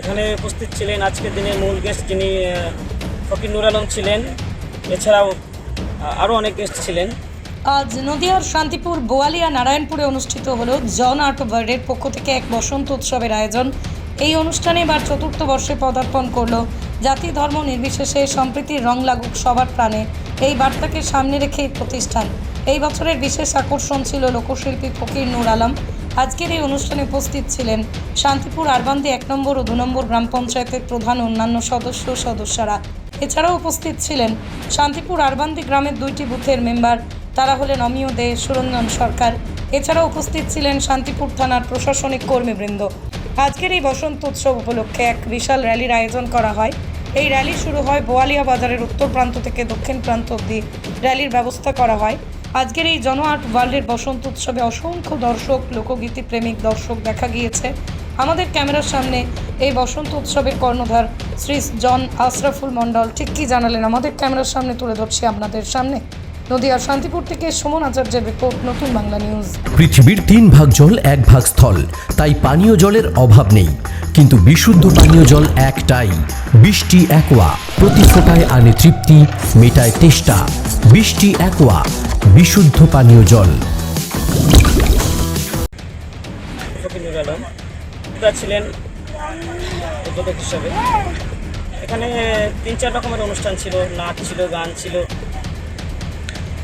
এখানে উপস্থিত ছিলেন আজকের দিনের মূল গেস্ট যিনি ফকির নুর আলম ছিলেন। এছাড়াও আরও অনেক গেস্ট ছিলেন। আজ নদিয়ার শান্তিপুর বোয়ালিয়া নারায়ণপুরে অনুষ্ঠিত হলো জন আর্ট ওয়ার্ল্ডের পক্ষ থেকে এক বসন্ত উৎসবের আয়োজন। এই অনুষ্ঠানে এবার চতুর্থ বর্ষে পদার্পণ করলো জাতি ধর্ম নির্বিশেষে সম্প্রীতির রং লাগুক সবার প্রাণে, এই বার্তাকে সামনে রেখে এই প্রতিষ্ঠান। এই বছরের বিশেষ আকর্ষণ ছিল লোকশিল্পী ফকির নুর আলম। আজকের এই অনুষ্ঠানে উপস্থিত ছিলেন শান্তিপুর আরবান্দি 1 নম্বর ও 2 নম্বর গ্রাম পঞ্চায়েতের প্রধান অন্যান্য সদস্যরা। এছাড়াও উপস্থিত ছিলেন শান্তিপুর আরবান্দি গ্রামের 2টি বুথের মেম্বার, তারা হলেন অমিয় দে, সুরঞ্জন সরকার। এছাড়াও উপস্থিত ছিলেন শান্তিপুর থানার প্রশাসনিক কর্মীবৃন্দ। আজকের এই বসন্ত উৎসব উপলক্ষে এক বিশাল র্যালির আয়োজন করা হয়। এই র্যালি শুরু হয় বোয়ালিয়া বাজারের উত্তর প্রান্ত থেকে দক্ষিণ প্রান্ত অবধি র্যালির ব্যবস্থা করা হয়। আজকের এই জন আর্ট ওয়ার্ল্ডের বসন্ত উৎসবে অসংখ্য দর্শক, লোকগীতি প্রেমিক দর্শক দেখা গিয়েছে। আমাদের ক্যামেরার সামনে এই বসন্ত উৎসবের কর্ণধার শ্রী জন আশরাফুল মণ্ডল ঠিক কী জানালেন আমাদের ক্যামেরার সামনে তুলে ধরছি আপনাদের সামনে। নদিয়ার শান্তিপুর থেকে সুমন আচার্যের রিপোর্ট, নতুন বাংলা নিউজ। পৃথিবীর 3 ভাগ জল 1 ভাগ স্থল, তাই পানীয় জলের অভাব নেই। কিন্তু বিশুদ্ধ পানীয় জল একটাই, বৃষ্টি অ্যাকোয়া। প্রতি ফোঁটায় আনে তৃপ্তি, মেটায় তেষ্টা। বৃষ্টি অ্যাকোয়া, বিশুদ্ধ পানীয় জল। ফকির নুর আলম এটা ছিলেন উদ্বোধক হিসাবে। এখানে 3-4 রকমের অনুষ্ঠান ছিল, নাচ ছিল, গান ছিল,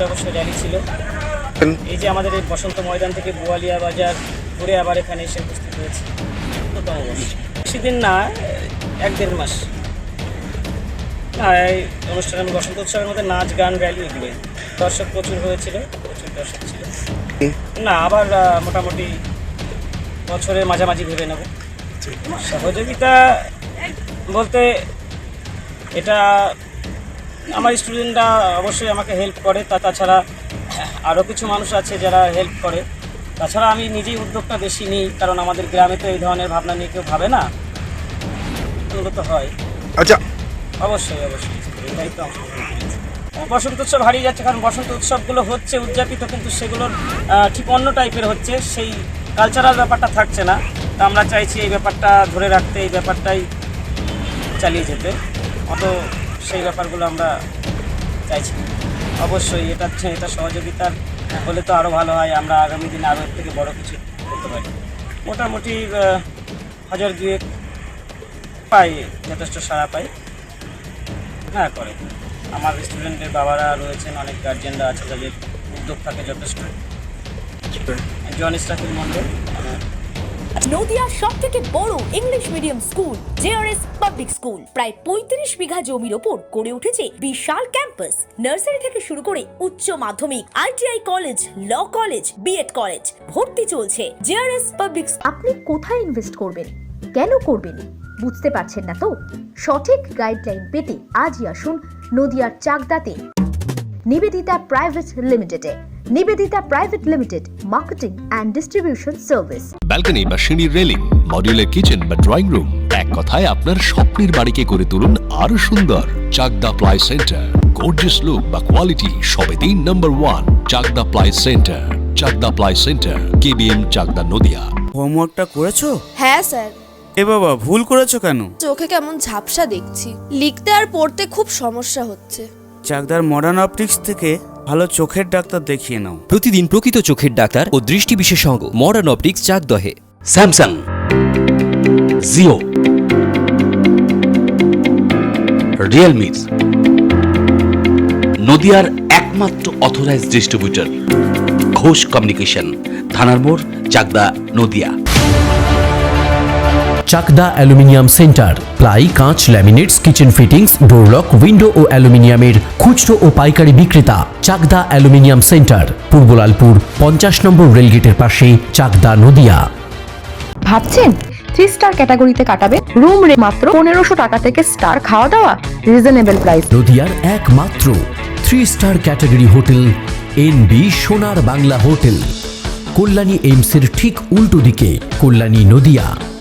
অবশ্যই র্যালি ছিল। এই যে আমাদের এই বসন্ত ময়দান থেকে বোয়ালিয়া বাজার ঘুরে আবার এখানে এসে উপস্থিত হয়েছে। প্রথম অবশ্য বেশি দিন না, 1-1.5 মাস না। এই অনুষ্ঠানের বসন্ত উৎসবের মধ্যে নাচ গান র্যালি এগুলো, দর্শক প্রচুর হয়েছিল, প্রচুর দর্শক ছিল না। আবার মোটামুটি বছরের মাঝামাঝি ভেবে নেব। সহযোগিতা বলতে এটা আমার স্টুডেন্টরা অবশ্যই আমাকে হেল্প করে, তাছাড়া আরও কিছু মানুষ আছে যারা হেল্প করে। তাছাড়া আমি নিজেই উদ্যোগটা বেশি নিই, কারণ আমাদের গ্রামে তো এই ধরনের ভাবনা নিয়ে কেউ ভাবে না, এগুলো তো হয়। আচ্ছা, অবশ্যই এটাই তো বসন্ত উৎসব হারিয়ে যাচ্ছে, কারণ বসন্ত উৎসবগুলো হচ্ছে উদযাপিত, কিন্তু সেগুলোর ঠিক অন্য টাইপের হচ্ছে, সেই কালচারাল ব্যাপারটা থাকছে না। তো আমরা চাইছি এই ব্যাপারটা ধরে রাখতে, এই ব্যাপারটাই চালিয়ে যেতে। অত সেই ব্যাপারগুলো আমরা চাইছি। অবশ্যই এটা সহযোগিতার হলে তো আরও ভালো হয়, আমরা আগামী দিনে আরও থেকে বড় কিছু করতে পারি। মোটামুটি 1000-2 পাই, যথেষ্ট সাড়া পাই। হ্যাঁ করে আমার স্টুডেন্টের বাবারা রয়েছেন, অনেক গার্জিয়ানরা আছে যাদের উদ্যোগ থাকে যথেষ্ট। জন ইসরাফিল মণ্ডল। নদিয়ার সবথেকে বড় English medium school JRS public school, প্রায় 35 বিঘা জমির ওপর গড়ে উঠেছে বিশাল ক্যাম্পাস। নার্সারি থেকে শুরু করে উচ্চ মাধ্যমিক, ITI college, law college, BEd college, ভর্তি চলছে জেআরএস পাবলিক। আপনি কোথায় ইনভেস্ট করবেন, কেন করবেন বুঝতে পারছেন না তো? সঠিক গাইডলাইন পেতে আজই আসুন নদিয়ার চাকদাতে নিবেদিতা প্রাইভেট লিমিটেডে। Nivedita private limited, marketing and distribution service. Balcony বা সিঁড়ির রেলিং, মডিউলার কিচেন বা ড্রয়িং রুম, এক কথায় আপনার স্বপ্নের বাড়িকে করে তুলুন আরো সুন্দর। Chakdah ply centre, gorgeous look বা কোয়ালিটি সবে 3 number 1 Chakdah ply centre. Chakdah ply centre, KBM, Chakdah, Nadia. হোমওয়ার্কটা করেছো? হ্যাঁ স্যার। এ বাবা, ভুল করেছো কেন? চোখে কেমন ঝাপসা দেখছি, লিখতে আর পড়তে খুব সমস্যা হচ্ছে। চাকদার মডার্ন অপটিক্স থেকে ভালো চোখের ডাক্তার দেখিয়ে নাও। প্রতিদিন প্রকৃত চোখের ডাক্তার ও দৃষ্টি বিশেষজ্ঞ মডার্ন অপটিক্স চাকদহে। স্যামসাং, জিও, রিয়েলমি, নদিয়ার একমাত্র অথরাইজড ডিস্ট্রিবিউটর ঘোষ কমিউনিকেশন, থানার মোড়, Chakdah, Nadia. Chakdah aluminium centre, ply, কাঁচ, laminates, kitchen fittings, door lock, window ও অ্যালুমিনিয়ামের খুচরো ও পাইকারি বিক্রেতা। Chakdah aluminium centre, Purbalalpur 50 number রেলগেটের পাশে, চাকদা, নদিয়া। ভাবছেন 3 স্টার ক্যাটাগরিতে কাটাবে? রুম রে মাত্র 1500 টাকা থেকে স্টার, খাওয়া দাওয়া রিজনেবল প্রাইস। নদিয়ার একমাত্র 3 স্টার ক্যাটাগরি হোটেল এনবি সোনার বাংলা হোটেল, কল্যাণী এইমসের ঠিক উল্টো দিকে, কল্যাণী, নদিয়া।